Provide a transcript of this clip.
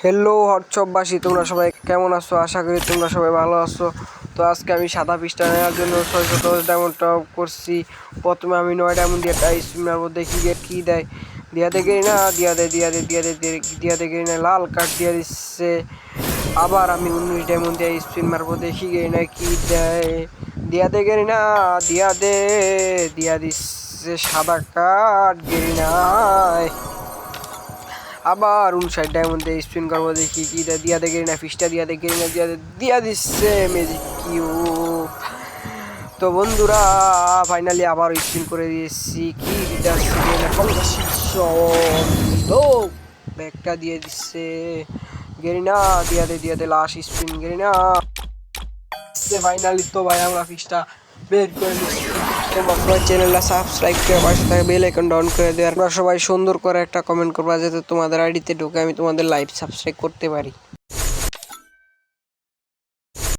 Hello হোয়াটসঅ্যাপবাসী, তোমরা সবাই কেমন আছো? আশা করি তোমরা সবাই ভালো আছো। তো আজকে আমি সাদা পিসটা নেওয়ার জন্য 610 ডায়মন্ড টপ করছি। প্রথমে আমি 9 ডায়মন্ড দিয়ে একটা স্পিন মারবো, দেখি কী দেয়। দিয়া দেখি না, দিয়া দেখি না, লাল কার্ড দিয়ে দিচ্ছে। আবার আমি 19 ডায়মন্ড দিয়ে স্পিন মারবো, দেখি না কী দেয়। দিয়া দিচ্ছে সাদা কার্ড, গেরি নাই। আবার 59 ডায়মন্ড দিয়ে স্পিন করবো, দেখি কি দিয়া দেখি না, ফিসটা দিয়া দিচ্ছে ম্যাজিক কিউব। তো বন্ধুরা ফাইনালি আবার স্পিন করে দিয়েছি, কি ব্যাগটা দিয়ে দিচ্ছে। গেরিনা দিয়া দে লাস্ট স্পিন, গেরিনা ফাইনালি। তো ভাই আমরা ফিসটা বের করে নিচ্ছি। তোমরা সবাই চ্যানেলটা সাবস্ক্রাইব করে পাশে থাকা বেল আইকনটা অন করে দেওয়ার, তোমরা সবাই সুন্দর করে একটা কমেন্ট করবা যাতে তোমাদের আইডিতে ঢুকে আমি তোমাদের লাইভ সাবস্ক্রাইব করতে পারি।